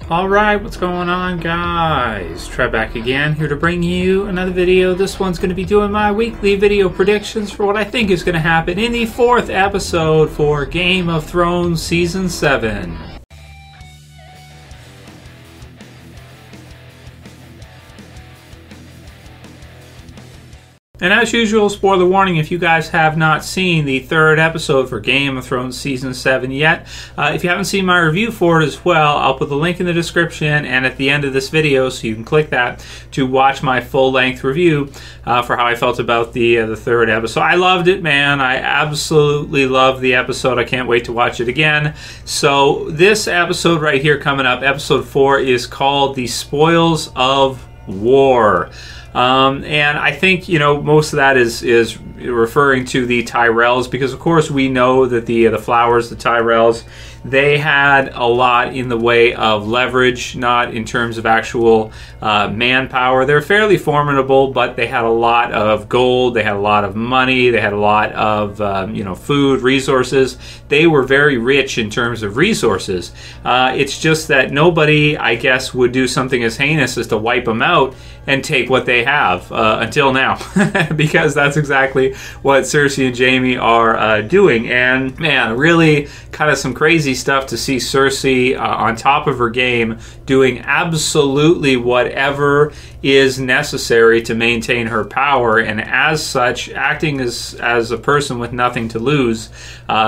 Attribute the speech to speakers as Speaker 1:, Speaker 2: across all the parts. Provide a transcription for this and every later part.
Speaker 1: Alright, what's going on, guys? Trev back again, here to bring you another video. This one's going to be doing my weekly video predictions for what I think is going to happen in the 4th episode for Game of Thrones Season 7. And as usual, spoiler warning, if you guys have not seen the 3rd episode for Game of Thrones Season 7 yet, if you haven't seen my review for it as well, I'll put the link in the description and at the end of this video, so you can click that to watch my full-length review for how I felt about the 3rd episode. I loved it, man. I absolutely loved the episode. I can't wait to watch it again. So this episode right here coming up, episode 4, is called The Spoils of War. And I think, you know, most of that is referring to the Tyrells, because of course we know that the Flowers, the Tyrells, they had a lot in the way of leverage, not in terms of actual manpower. They're fairly formidable, but they had a lot of gold, they had a lot of money, they had a lot of food, resources. They were very rich in terms of resources. It's just that nobody, I guess, would do something as heinous as to wipe them out and take what they have until now, because that's exactly what Cersei and Jaime are doing. And man, really kind of some crazy stuff to see Cersei on top of her game, doing absolutely whatever is necessary to maintain her power, and as such acting as a person with nothing to lose.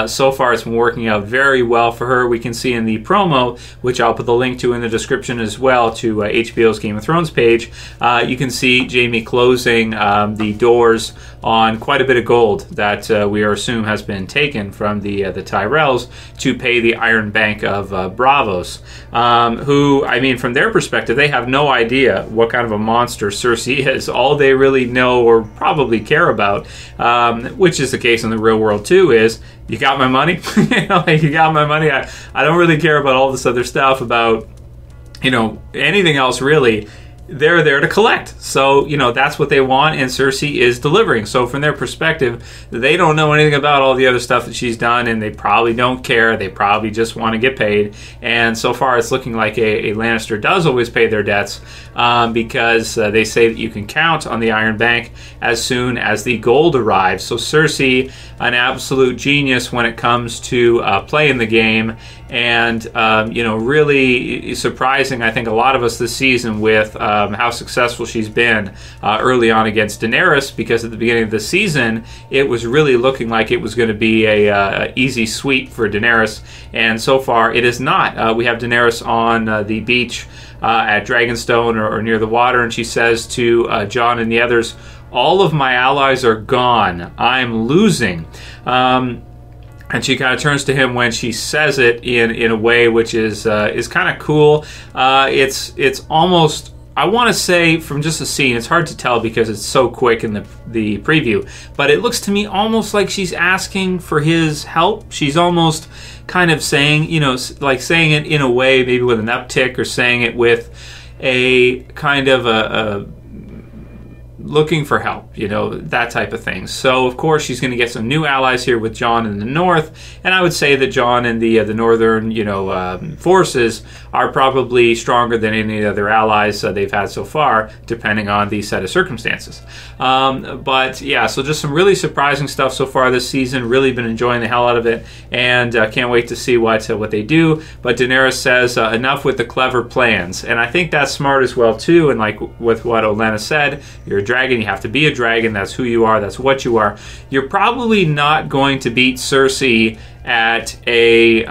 Speaker 1: So far it's been working out very well for her. We can see in the promo, which I'll put the link to in the description as well, to HBO's Game of Thrones page, you can see Jaime closing the doors on quite a bit of gold that we assume has been taken from the Tyrells to pay the Iron Bank of Bravos, who, I mean, from their perspective, they have no idea what kind of a monster Cersei is. All they really know or probably care about, which is the case in the real world too, is you got my money. You got my money. I don't really care about all this other stuff about, anything else really. They're there to collect. So, that's what they want, and Cersei is delivering. So from their perspective, they don't know anything about all the other stuff that she's done, and they probably don't care. They probably just want to get paid. And so far, it's looking like a Lannister does always pay their debts, because they say that you can count on the Iron Bank as soon as the gold arrives. So Cersei, an absolute genius when it comes to playing the game, and really surprising, I think, a lot of us this season with how successful she's been early on against Daenerys, because at the beginning of the season it was really looking like it was going to be a easy sweep for Daenerys, and so far it is not. We have Daenerys on the beach at Dragonstone or near the water, and she says to Jon and the others, "All of my allies are gone. I'm losing." And she kind of turns to him when she says it in a way which is kind of cool. It's almost, I want to say, from just the scene, it's hard to tell because it's so quick in the preview, but it looks to me almost like she's asking for his help. She's almost kind of saying, like saying it in a way maybe with an uptick, or saying it with a kind of a looking for help, that type of thing. So of course she's going to get some new allies here with Jon in the north, and I would say that Jon and the northern forces are probably stronger than any other allies they've had so far, depending on the set of circumstances. But yeah, so just some really surprising stuff so far this season. Really been enjoying the hell out of it, and can't wait to see what they do. But Daenerys says enough with the clever plans, and I think that's smart as well too. And like with what Olenna said, you're a dragon, you have to be a dragon, that's who you are, that's what you are. You're probably not going to beat Cersei at a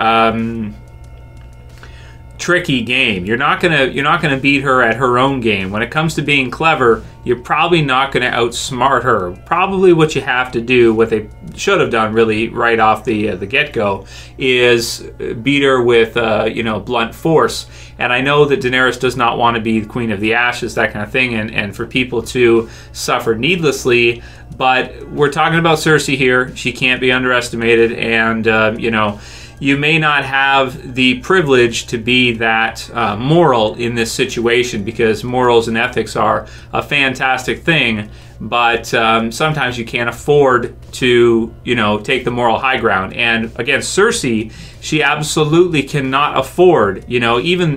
Speaker 1: tricky game. You're not gonna beat her at her own game. When it comes to being clever, you're probably not going to outsmart her. Probably what you have to do, what they should have done really right off the get-go, is beat her with blunt force. And I know that Daenerys does not want to be the Queen of the Ashes, that kind of thing, and for people to suffer needlessly. But we're talking about Cersei here. She can't be underestimated, and you may not have the privilege to be that moral in this situation, because morals and ethics are a fantastic thing. But sometimes you can't afford to, take the moral high ground. And again, Cersei, she absolutely cannot afford, even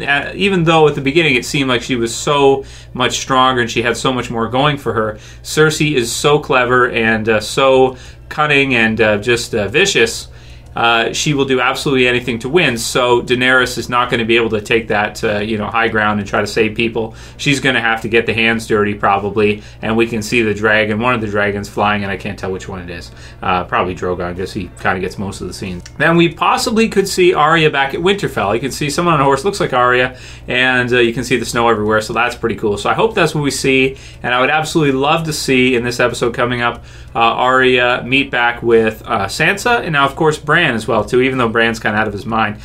Speaker 1: though at the beginning it seemed like she was so much stronger and she had so much more going for her. Cersei is so clever and so cunning and just vicious. She will do absolutely anything to win. So Daenerys is not going to be able to take that, high ground and try to save people. She's going to have to get the hands dirty probably, and we can see the dragon, one of the dragons flying, and I can't tell which one it is. Probably Drogon, because he kind of gets most of the scenes. Then we possibly could see Arya back at Winterfell. You can see someone on a horse, looks like Arya, and you can see the snow everywhere, so that's pretty cool. So I hope that's what we see, and I would absolutely love to see in this episode coming up Arya meet back with Sansa, and now of course Bran as well too, even though Bran's kind of out of his mind.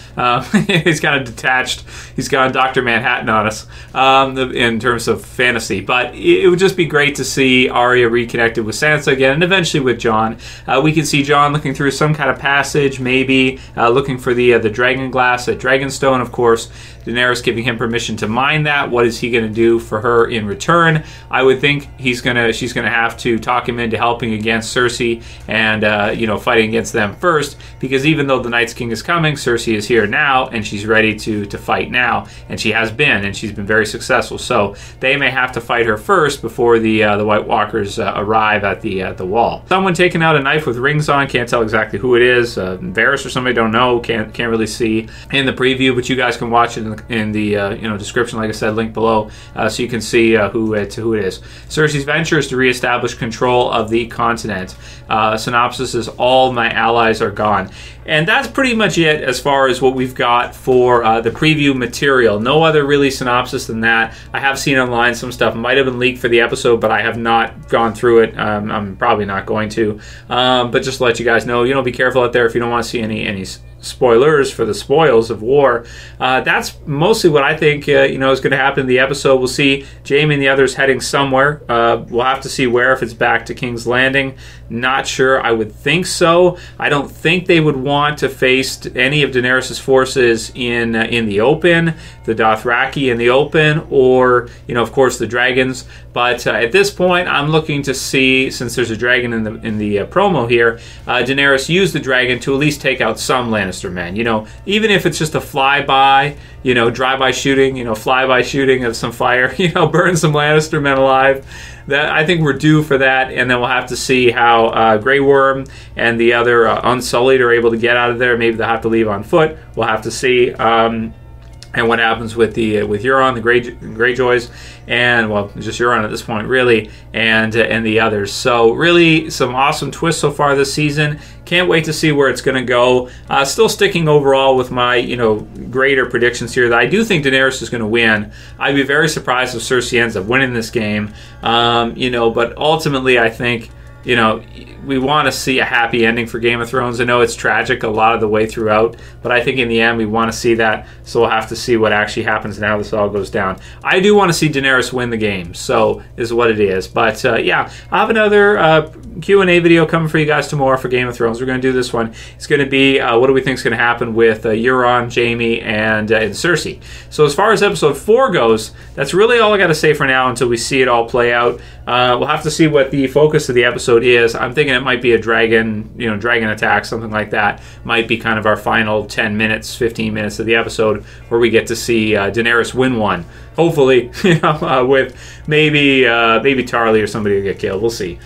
Speaker 1: He's kind of detached. He's gone Dr. Manhattan on us in terms of fantasy. But it would just be great to see Arya reconnected with Sansa again, and eventually with Jon. We can see Jon looking through some kind of passage, maybe looking for the dragon glass at Dragonstone, of course. Daenerys giving him permission to mine that. What is he going to do for her in return? I would think she's going to have to talk him into helping against Cersei and fighting against them first, because even though the Night's King is coming, Cersei is here now and she's ready to fight now, and she has been, and she's been very successful. So they may have to fight her first before the White Walkers arrive at the wall. Someone taking out a knife with rings on, can't tell exactly who it is. Varys or somebody, don't know, can't really see in the preview, but you guys can watch it in the description, like I said, link below, so you can see who it is. Cersei's venture is to reestablish control of the continent. Synopsis is all my allies are gone. And that's pretty much it as far as what we've got for the preview material. No other really synopsis than that. I have seen online some stuff might have been leaked for the episode, but I have not gone through it. I'm probably not going to. But just to let you guys know, be careful out there if you don't want to see any spoilers for the spoils of war. That's mostly what I think is going to happen in the episode. We'll see Jaime and the others heading somewhere. We'll have to see where, if it's back to King's Landing. Not sure. I would think so. I don't think they would want to face any of Daenerys' forces in the open, the Dothraki in the open, or of course the dragons. But at this point, I'm looking to see, since there's a dragon in the promo here, Daenerys use the dragon to at least take out some Lannister men. Even if it's just a flyby, drive-by shooting, flyby shooting of some fire, burn some Lannister men alive. That, I think we're due for that, and then we'll have to see how Grey Worm and the other Unsullied are able to get out of there. Maybe they'll have to leave on foot. We'll have to see. And what happens with Euron, the Greyjoys, and well, just Euron at this point, really, and the others. So really, some awesome twists so far this season. Can't wait to see where it's going to go. Still sticking overall with my greater predictions here that I do think Daenerys is going to win. I'd be very surprised if Cersei ends up winning this game. But ultimately, I think we want to see a happy ending for Game of Thrones. I know it's tragic a lot of the way throughout, but I think in the end we want to see that, so we'll have to see what actually happens and how this all goes down. I do want to see Daenerys win the game, so is what it is. But yeah, I have another Q&A video coming for you guys tomorrow for Game of Thrones. We're going to do this one. It's going to be what do we think is going to happen with Euron, Jaime, and Cersei. So as far as episode 4 goes, that's really all I got to say for now until we see it all play out. We'll have to see what the focus of the episode is. I'm thinking it might be a dragon, dragon attack, something like that. Might be kind of our final 10 minutes, 15 minutes of the episode where we get to see Daenerys win one. Hopefully, with maybe Tarly or somebody to get killed. We'll see.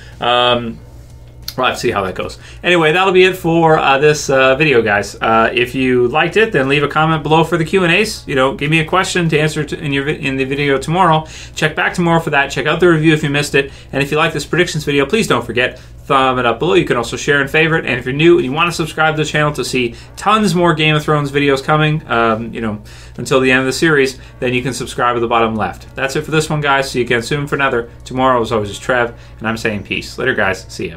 Speaker 1: We'll have to see how that goes. Anyway, that'll be it for this video, guys. If you liked it, then leave a comment below for the Q&As. Give me a question to answer in the video tomorrow. Check back tomorrow for that. Check out the review if you missed it. And if you like this predictions video, please don't forget, thumb it up below. You can also share and favorite. And if you're new and you want to subscribe to the channel to see tons more Game of Thrones videos coming, until the end of the series, then you can subscribe at the bottom left. That's it for this one, guys. See you again soon for another. Tomorrow, as always, is Trev, and I'm saying peace. Later, guys. See ya.